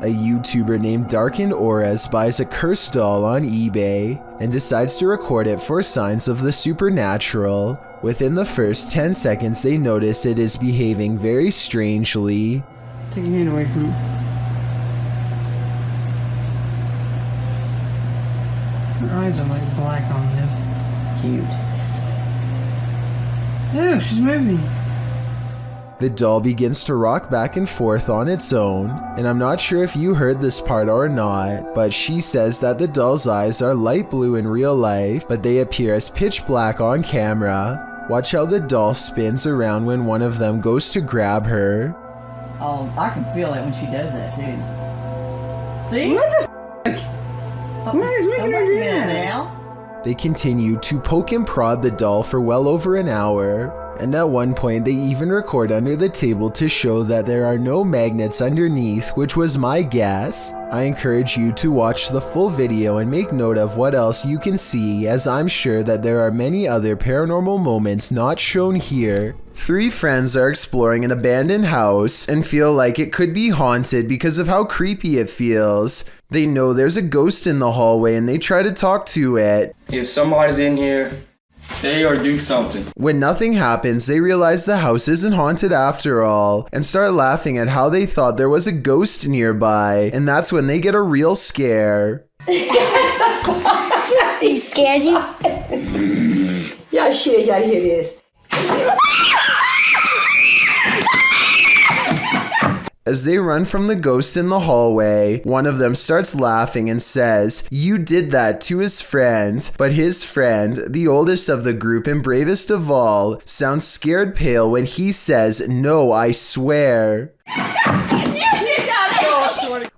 a YouTuber named Darkened Auras buys a cursed doll on eBay and decides to record it for signs of the supernatural. Within the first 10 seconds, they notice it is behaving very strangely. Take your hand away from me. Her eyes are like black on this. Cute. Ew, she's moving. The doll begins to rock back and forth on its own, and I'm not sure if you heard this part or not, but she says that the doll's eyes are light blue in real life, but they appear as pitch black on camera. Watch how the doll spins around when one of them goes to grab her. Oh, I can feel it when she does that too. See? What the f***? What is making her do that? Now? They continue to poke and prod the doll for well over an hour. And at one point, they even record under the table to show that there are no magnets underneath, which was my guess. I encourage you to watch the full video and make note of what else you can see, as I'm sure that there are many other paranormal moments not shown here. 3 friends are exploring an abandoned house and feel like it could be haunted because of how creepy it feels. They know there's a ghost in the hallway and they try to talk to it. If somebody's in here, say or do something. When nothing happens, they realize the house isn't haunted after all and start laughing at how they thought there was a ghost nearby, and that's when they get a real scare. He scared you? Yeah, shit, yeah, here it is. As they run from the ghost in the hallway, one of them starts laughing and says, "You did that," to his friend. But his friend, the oldest of the group and bravest of all, sounds scared pale when he says, "No, I swear."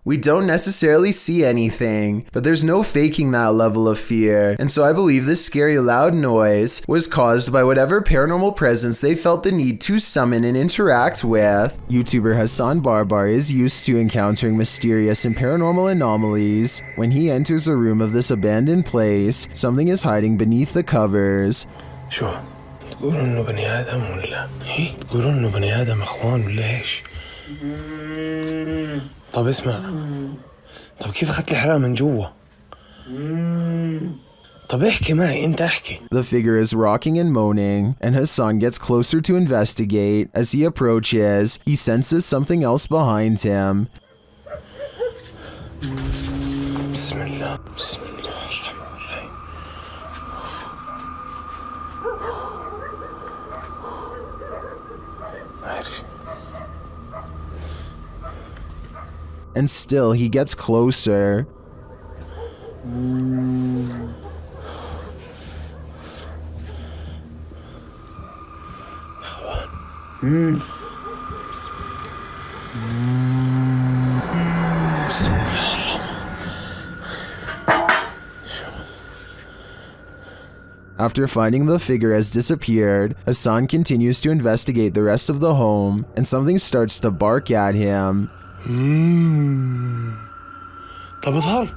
We don't necessarily see anything, but there's no faking that level of fear, and so I believe this scary loud noise was caused by whatever paranormal presence they felt the need to summon and interact with. YouTuber Hassan Barbar is used to encountering mysterious and paranormal anomalies. When he enters a room of this abandoned place, something is hiding beneath the covers. شو تقولوا انه بني ادم ولا هي تقولوا انه بني ادم اخوان ولا ايش؟ طب اسمع، طب كيف اخذت الحرام من جوا؟ طب احكي معي، انت احكي. The figure is rocking and moaning, and Hassan gets closer to investigate. As he approaches, he senses something else behind him. بسم الله بسم الله الرحمن الرحيم. And still he gets closer. After finding the figure has disappeared, Hassan continues to investigate the rest of the home, and something starts to bark at him. طب اظهر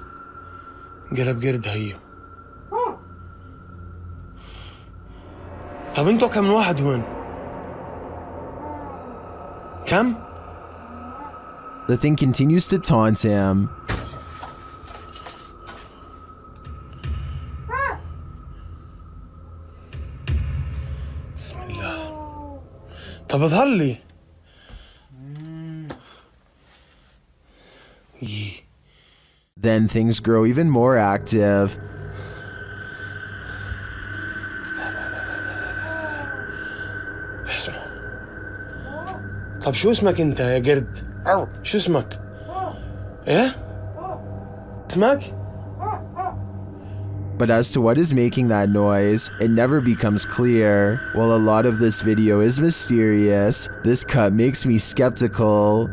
قلب قرد هي. طب انتوا كم واحد هون؟ كم؟ The thing continues to taunt him. بسم الله. طب اظهر لي. Then things grow even more active. اسمع. طب شو اسمك انت يا قرد؟ شو اسمك؟ ايه؟ اسمك؟ But as to what is making that noise, it never becomes clear. While a lot of this video is mysterious, this cut makes me skeptical.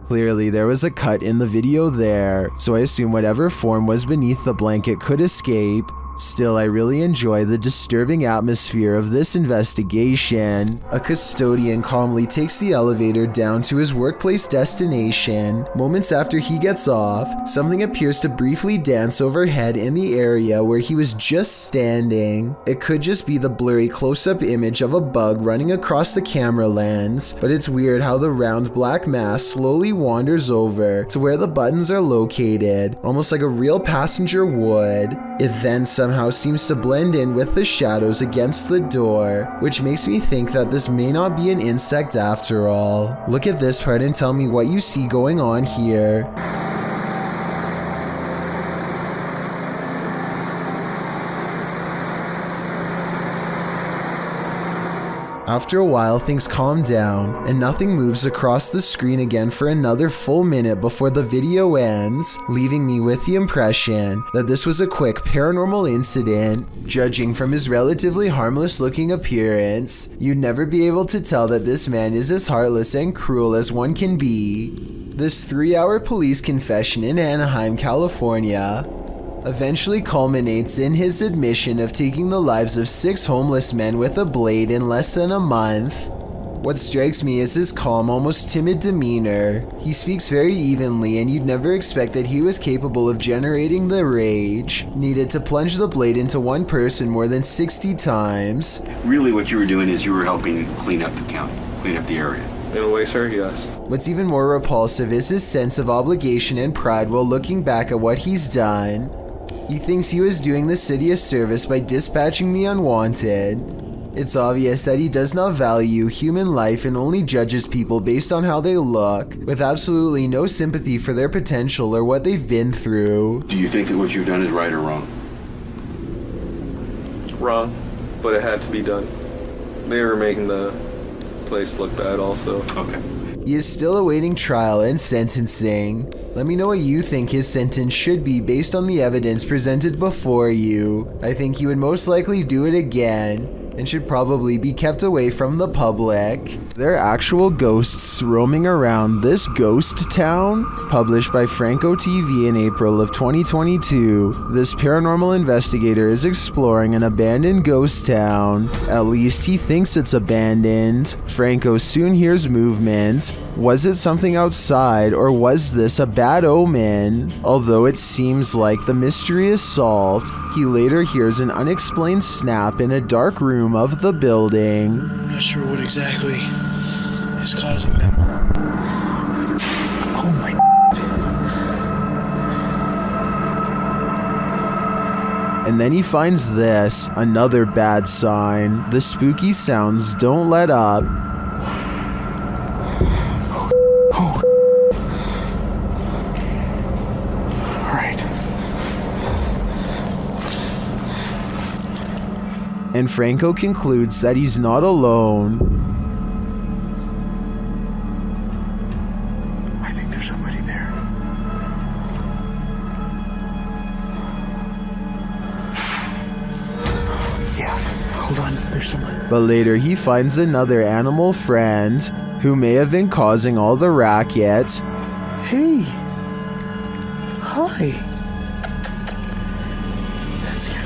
Clearly, there was a cut in the video there, so I assume whatever form was beneath the blanket could escape. Still, I really enjoy the disturbing atmosphere of this investigation. A custodian calmly takes the elevator down to his workplace destination. Moments after he gets off, something appears to briefly dance overhead in the area where he was just standing. It could just be the blurry close-up image of a bug running across the camera lens, but it's weird how the round black mass slowly wanders over to where the buttons are located, almost like a real passenger would. It then somehow seems to blend in with the shadows against the door, which makes me think that this may not be an insect after all. Look at this part and tell me what you see going on here. After a while, things calm down, and nothing moves across the screen again for another full minute before the video ends, leaving me with the impression that this was a quick paranormal incident. Judging from his relatively harmless-looking appearance, you'd never be able to tell that this man is as heartless and cruel as one can be. This 3-hour police confession in Anaheim, California, eventually culminates in his admission of taking the lives of 6 homeless men with a blade in less than a month. What strikes me is his calm, almost timid demeanor. He speaks very evenly, and you'd never expect that he was capable of generating the rage needed to plunge the blade into one person more than 60 times. Really what you were doing is you were helping clean up the county, clean up the area. In a way, sir, yes. What's even more repulsive is his sense of obligation and pride while looking back at what he's done. He thinks he was doing the city a service by dispatching the unwanted. It's obvious that he does not value human life and only judges people based on how they look, with absolutely no sympathy for their potential or what they've been through. Do you think that what you've done is right or wrong? Wrong, but it had to be done. They were making the place look bad also. Okay. He is still awaiting trial and sentencing. Let me know what you think his sentence should be based on the evidence presented before you. I think he would most likely do it again, and should probably be kept away from the public. There are actual ghosts roaming around this ghost town? Published by Franco TV in April of 2022, this paranormal investigator is exploring an abandoned ghost town. At least he thinks it's abandoned. Franco soon hears movement. Was it something outside, or was this a bad omen? Although it seems like the mystery is solved, he later hears an unexplained snap in a dark room of the building. I'm not sure what exactly is causing them. Oh my. And then he finds this, another bad sign. The spooky sounds don't let up. Oh. All right. And Franco concludes that he's not alone. I think there's somebody there. Yeah, hold on, there's somebody. But later he finds another animal friend who may have been causing all the racket. Hey. Hi. That's good.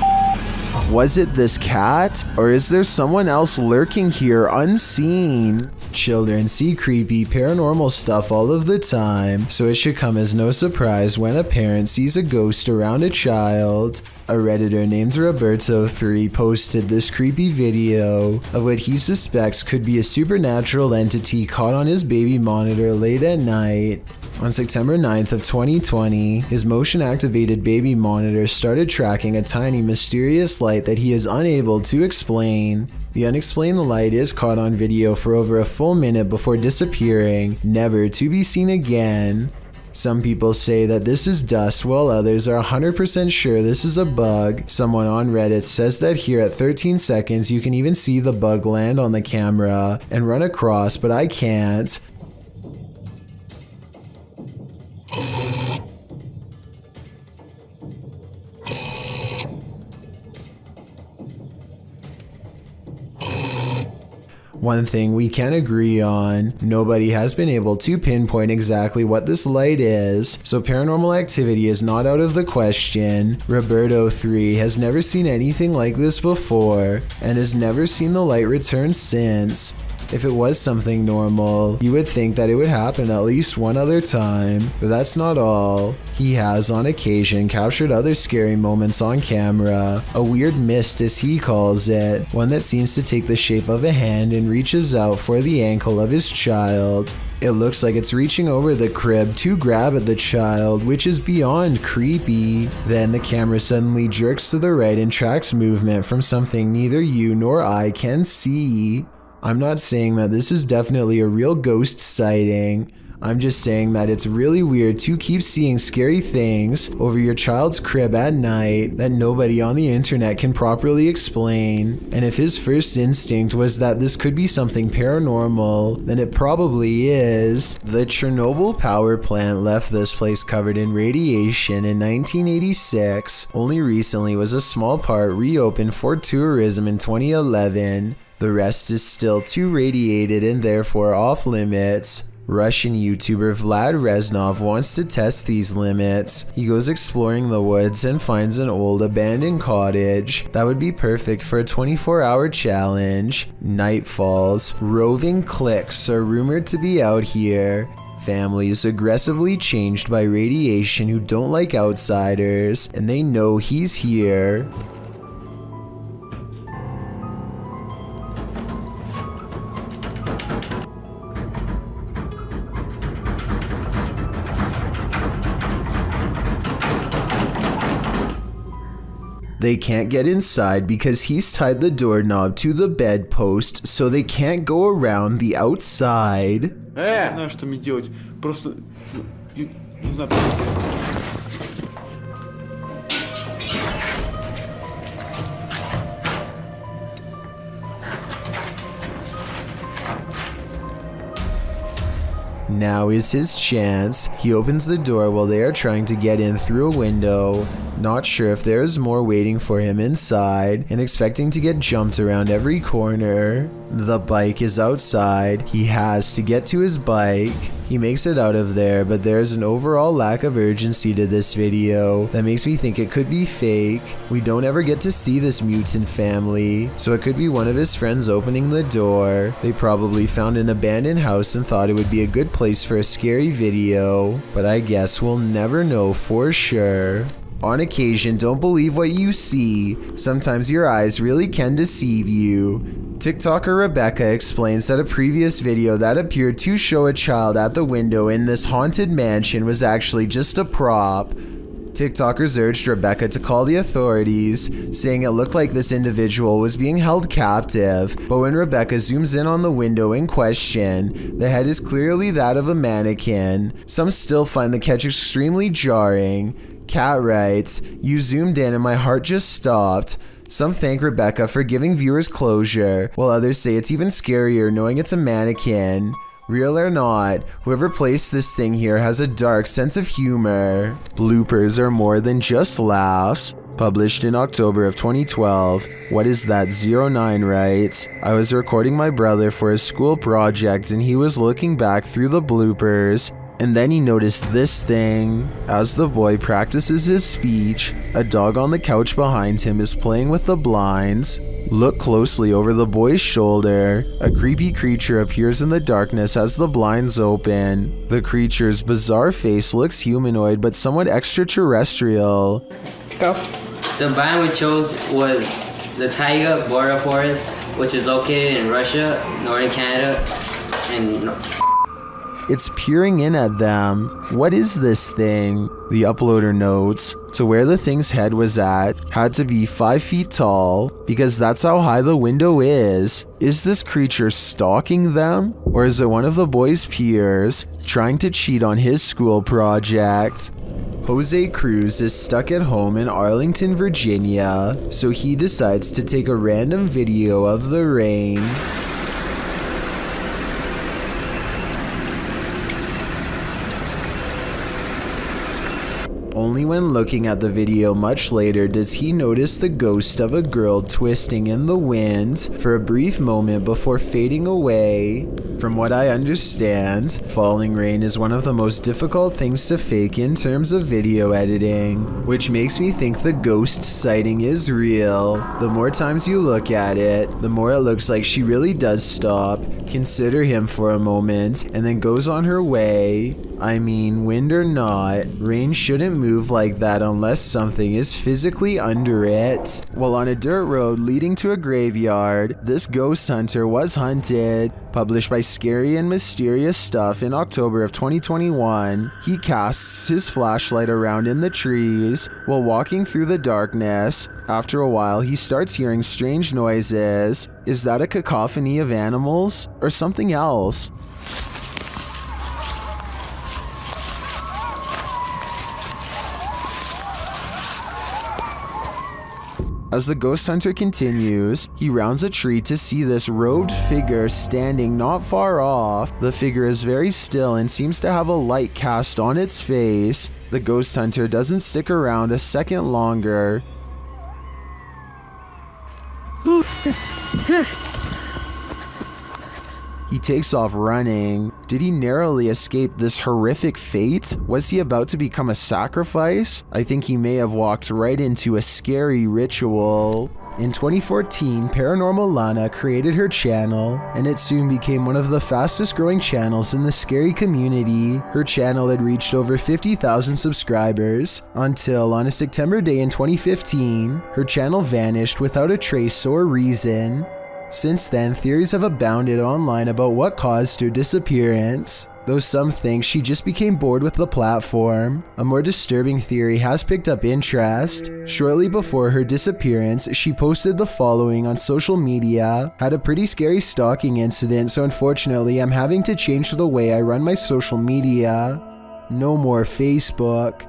Was it this cat? Or is there someone else lurking here unseen? Children see creepy paranormal stuff all of the time, so it should come as no surprise when a parent sees a ghost around a child. A Redditor named Roberto3 posted this creepy video of what he suspects could be a supernatural entity caught on his baby monitor late at night. On September 9th of 2020, his motion-activated baby monitor started tracking a tiny mysterious light that he is unable to explain. The unexplained light is caught on video for over a full minute before disappearing, never to be seen again. Some people say that this is dust, while others are 100% sure this is a bug. Someone on Reddit says that here at 13 seconds you can even see the bug land on the camera and run across, but I can't. One thing we can agree on, nobody has been able to pinpoint exactly what this light is, so paranormal activity is not out of the question. Roberto 3 has never seen anything like this before, and has never seen the light return since. If it was something normal, you would think that it would happen at least one other time, but that's not all. He has on occasion captured other scary moments on camera, a weird mist as he calls it, one that seems to take the shape of a hand and reaches out for the ankle of his child. It looks like it's reaching over the crib to grab at the child, which is beyond creepy. Then the camera suddenly jerks to the right and tracks movement from something neither you nor I can see. I'm not saying that this is definitely a real ghost sighting. I'm just saying that it's really weird to keep seeing scary things over your child's crib at night that nobody on the internet can properly explain. And if his first instinct was that this could be something paranormal, then it probably is. The Chernobyl power plant left this place covered in radiation in 1986. Only recently was a small part reopened for tourism in 2011. The rest is still too radiated and therefore off limits. Russian YouTuber Vlad Reznov wants to test these limits. He goes exploring the woods and finds an old abandoned cottage that would be perfect for a 24-hour challenge. Night falls. Roving cliques are rumored to be out here. Families aggressively changed by radiation who don't like outsiders, and they know he's here. They can't get inside because he's tied the doorknob to the bedpost, so they can't go around the outside. Не знаю, что мне делать. Просто... Не знаю. Now is his chance. He opens the door while they are trying to get in through a window. Not sure if there is more waiting for him inside, and expecting to get jumped around every corner. The bike is outside. He has to get to his bike. He makes it out of there, but there's an overall lack of urgency to this video that makes me think it could be fake. We don't ever get to see this mutant family, so it could be one of his friends opening the door. They probably found an abandoned house and thought it would be a good place for a scary video, but I guess we'll never know for sure. On occasion, don't believe what you see. Sometimes your eyes really can deceive you. TikToker Rebecca explains that a previous video that appeared to show a child at the window in this haunted mansion was actually just a prop. TikTokers urged Rebecca to call the authorities, saying it looked like this individual was being held captive, but when Rebecca zooms in on the window in question, the head is clearly that of a mannequin. Some still find the catch extremely jarring. Kat writes, "You zoomed in and my heart just stopped." Some thank Rebecca for giving viewers closure, while others say it's even scarier knowing it's a mannequin. Real or not, whoever placed this thing here has a dark sense of humor. Bloopers are more than just laughs. Published in October of 2012, What Is That 09 writes, "I was recording my brother for his school project and he was looking back through the bloopers. And then he noticed this thing. As the boy practices his speech, a dog on the couch behind him is playing with the blinds. Look closely over the boy's shoulder. A creepy creature appears in the darkness as the blinds open. The creature's bizarre face looks humanoid but somewhat extraterrestrial." Go. The biome we chose was the taiga border forest, which is located in Russia, northern Canada, and It's peering in at them. What is this thing? The uploader notes, to where the thing's head was at had to be 5 feet tall because that's how high the window is. Is this creature stalking them? Or is it one of the boy's peers trying to cheat on his school project? Jose Cruz is stuck at home in Arlington, Virginia, so he decides to take a random video of the rain. Only when looking at the video much later does he notice the ghost of a girl twisting in the wind for a brief moment before fading away. From what I understand, falling rain is one of the most difficult things to fake in terms of video editing, which makes me think the ghost sighting is real. The more times you look at it, the more it looks like she really does stop, consider him for a moment, and then goes on her way. I mean, wind or not, rain shouldn't move like that unless something is physically under it. While on a dirt road leading to a graveyard, this ghost hunter was hunted. Published by Scary and Mysterious Stuff in October of 2021, he casts his flashlight around in the trees while walking through the darkness. After a while, he starts hearing strange noises. Is that a cacophony of animals or something else? As the ghost hunter continues, he rounds a tree to see this robed figure standing not far off. The figure is very still and seems to have a light cast on its face. The ghost hunter doesn't stick around a second longer. He takes off running. Did he narrowly escape this horrific fate? Was he about to become a sacrifice? I think he may have walked right into a scary ritual. In 2014, Paranormal Lana created her channel, and it soon became one of the fastest growing channels in the scary community. Her channel had reached over 50,000 subscribers, until on a September day in 2015, her channel vanished without a trace or reason. Since then, theories have abounded online about what caused her disappearance, though some think she just became bored with the platform. A more disturbing theory has picked up interest. Shortly before her disappearance, she posted the following on social media. Had a pretty scary stalking incident, so unfortunately I'm having to change the way I run my social media. No more Facebook.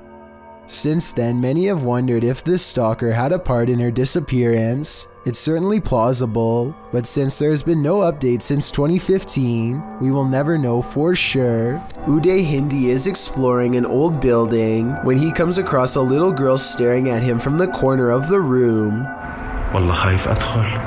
Since then, many have wondered if this stalker had a part in her disappearance. It's certainly plausible, but since there has been no update since 2015, we will never know for sure. Uday Hindi is exploring an old building when he comes across a little girl staring at him from the corner of the room. والله خايف أدخل.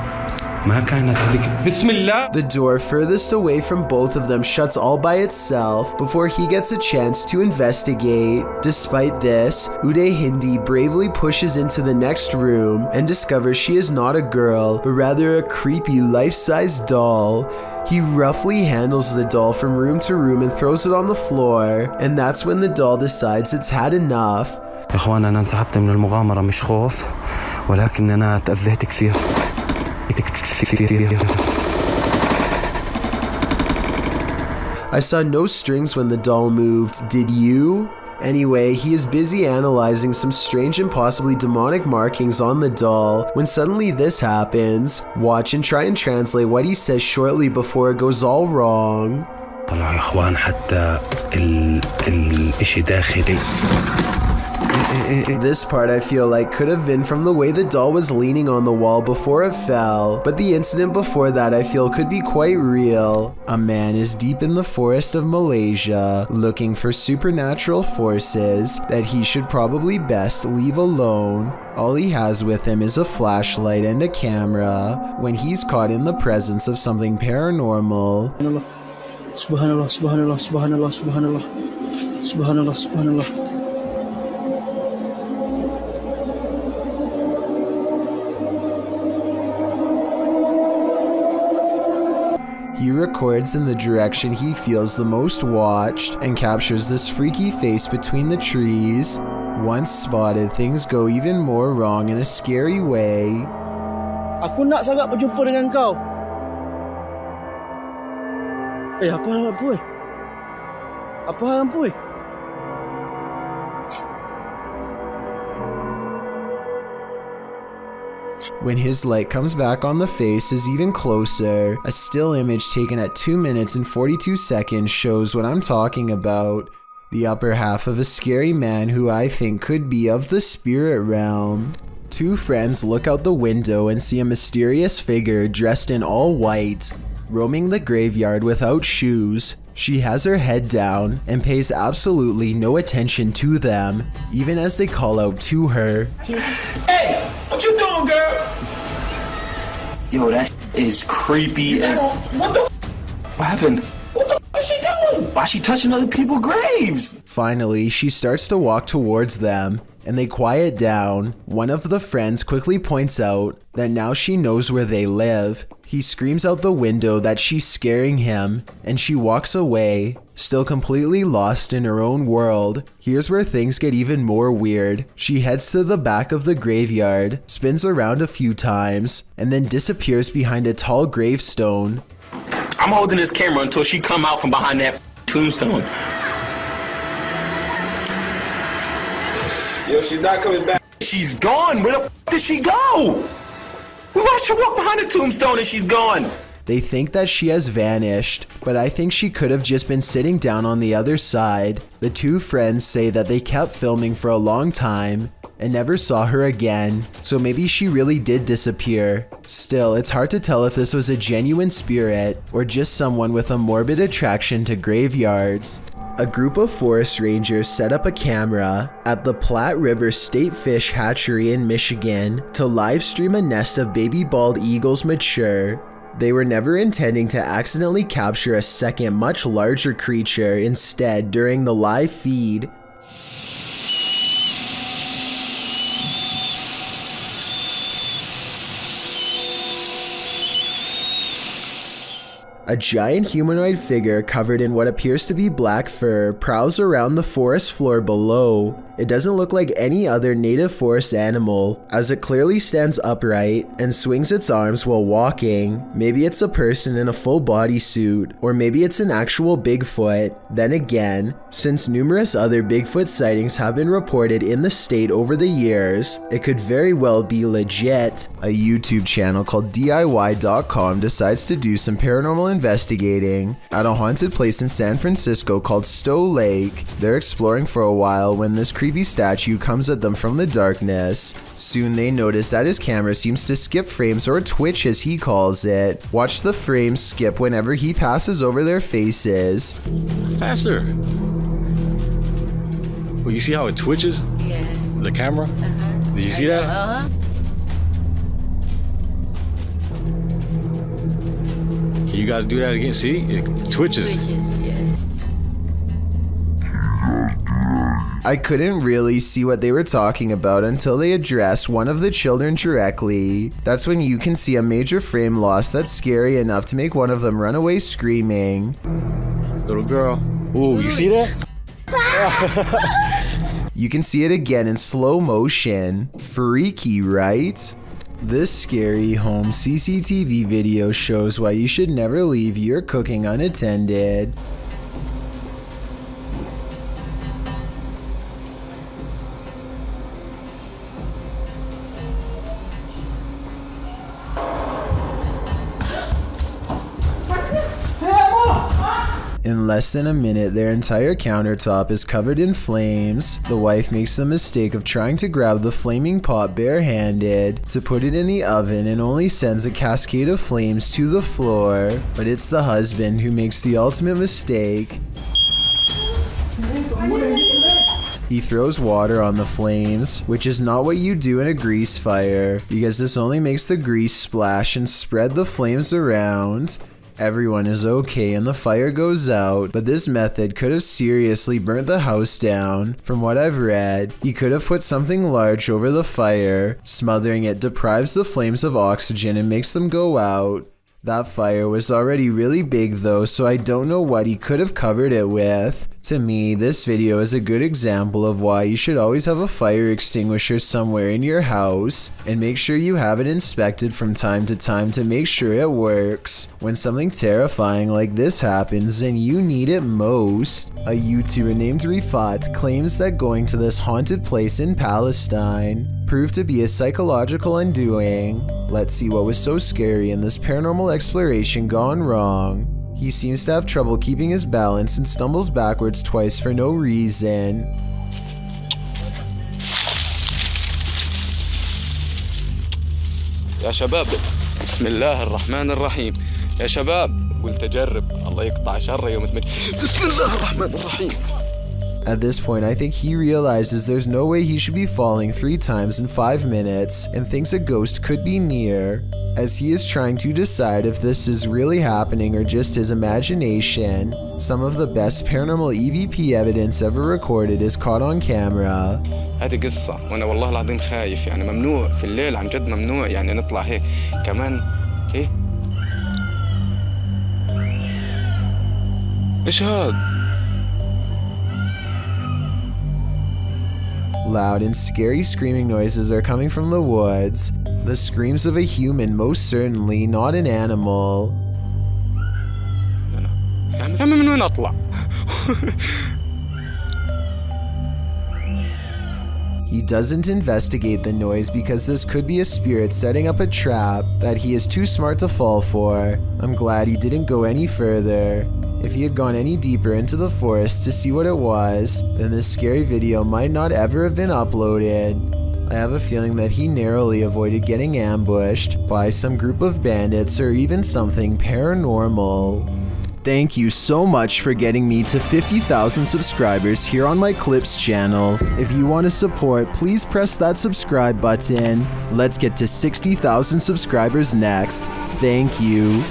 ما كانت هذيك. بسم الله. The door furthest away from both of them shuts all by itself before he gets a chance to investigate. Despite this, Uday Hindi bravely pushes into the next room and discovers she is not a girl, but rather a creepy life-size doll. He roughly handles the doll from room to room and throws it on the floor, and that's when the doll decides it's had enough. يا إخوان أنا انسحبت من المغامرة مش خوف ولكن أنا تأذيت كثير. I saw no strings when the doll moved, did you? Anyway, he is busy analyzing some strange and possibly demonic markings on the doll when suddenly this happens. Watch and try and translate what he says shortly before it goes all wrong. طلعوا يا إخوان حتى الإشي داخلي. This part I feel like could have been from the way the doll was leaning on the wall before it fell, but the incident before that I feel could be quite real. A man is deep in the forest of Malaysia looking for supernatural forces that he should probably best leave alone. All he has with him is a flashlight and a camera when he's caught in the presence of something paranormal. Subhanallah, subhanallah, subhanallah, subhanallah, subhanallah, subhanallah. He records in the direction he feels the most watched and captures this freaky face between the trees. Once spotted, things go even more wrong in a scary way. Aku nak sangat berjumpa dengan kau. Apa hal puy? Apa hal puy? When his light comes back on the face is even closer. A still image taken at 2 minutes and 42 seconds shows what I'm talking about. The upper half of a scary man who I think could be of the spirit realm. Two friends look out the window and see a mysterious figure dressed in all white. roaming the graveyard without shoes. She has her head down and pays absolutely no attention to them, even as they call out to her. Hey, what you doing, girl? Yo, that is creepy as... What the What happened? What the is she doing? Why is she touching other people's graves? Finally, she starts to walk towards them, and they quiet down. One of the friends quickly points out that now she knows where they live. He screams out the window that she's scaring him, and she walks away, still completely lost in her own world. Here's where things get even more weird. She heads to the back of the graveyard, spins around a few times, and then disappears behind a tall gravestone. I'm holding this camera until she come out from behind that tombstone. Yo, she's not coming back. She's gone. Where the f did she go? We watched her walk behind the tombstone and she's gone. They think that she has vanished, but I think she could have just been sitting down on the other side. The two friends say that they kept filming for a long time and never saw her again, so maybe she really did disappear. Still, it's hard to tell if this was a genuine spirit or just someone with a morbid attraction to graveyards. A group of forest rangers set up a camera at the Platte River State Fish Hatchery in Michigan to live stream a nest of baby bald eagles mature. They were never intending to accidentally capture a second, much larger creature instead during the live feed. A giant humanoid figure covered in what appears to be black fur prowls around the forest floor below. It doesn't look like any other native forest animal, as it clearly stands upright and swings its arms while walking. Maybe it's a person in a full bodysuit, or maybe it's an actual Bigfoot. Then again, since numerous other Bigfoot sightings have been reported in the state over the years, it could very well be legit. A YouTube channel called DIY.com decides to do some paranormal investigating at a haunted place in San Francisco called Stowe Lake. They're exploring for a while when this creepy statue comes at them from the darkness. Soon they notice that his camera seems to skip frames, or twitch as he calls it. Watch the frames skip whenever he passes over their faces. Faster. Well, you see how it twitches? Yeah. The camera? Did you see that? Can you guys do that again? See? It twitches. Twitches, yeah. I couldn't really see what they were talking about until they addressed one of the children directly. That's when you can see a major frame loss that's scary enough to make one of them run away screaming. Little girl. Ooh, you see that? You can see it again in slow motion. Freaky, right? This scary home CCTV video shows why you should never leave your cooking unattended. In less than a minute, their entire countertop is covered in flames. The wife makes the mistake of trying to grab the flaming pot barehanded to put it in the oven and only sends a cascade of flames to the floor. But it's the husband who makes the ultimate mistake. He throws water on the flames, which is not what you do in a grease fire, because this only makes the grease splash and spread the flames around. Everyone is okay and the fire goes out, but this method could have seriously burnt the house down. From what I've read, he could have put something large over the fire. Smothering it deprives the flames of oxygen and makes them go out. That fire was already really big though, so I don't know what he could have covered it with. To me, this video is a good example of why you should always have a fire extinguisher somewhere in your house, and make sure you have it inspected from time to time to make sure it works. When something terrifying like this happens and you need it most, a YouTuber named Rifat claims that going to this haunted place in Palestine proved to be a psychological undoing. Let's see what was so scary in this paranormal exploration gone wrong. He seems to have trouble keeping his balance and stumbles backwards twice for no reason. يا شباب بسم الله الرحمن الرحيم يا شباب قلت أجرب الله يقطع شر يوم بسم الله الرحمن الرحيم. At this point, I think he realizes there's no way he should be falling 3 times in 5 minutes and thinks a ghost could be near, as he is trying to decide if this is really happening or just his imagination. Some of the best paranormal EVP evidence ever recorded is caught on camera. هذه قصة وأنا والله العظيم خايف يعني ممنوع في الليل عن جد ممنوع يعني نطلع هيك كمان إيه إيش هاد؟ Loud and scary screaming noises are coming from the woods. The screams of a human, most certainly not an animal. يعني من وين أطلع؟ He doesn't investigate the noise because this could be a spirit setting up a trap that he is too smart to fall for. I'm glad he didn't go any further. If he had gone any deeper into the forest to see what it was, then this scary video might not ever have been uploaded. I have a feeling that he narrowly avoided getting ambushed by some group of bandits or even something paranormal. Thank you so much for getting me to 50,000 subscribers here on my Clips channel. If you want to support, please press that subscribe button. Let's get to 60,000 subscribers next. Thank you.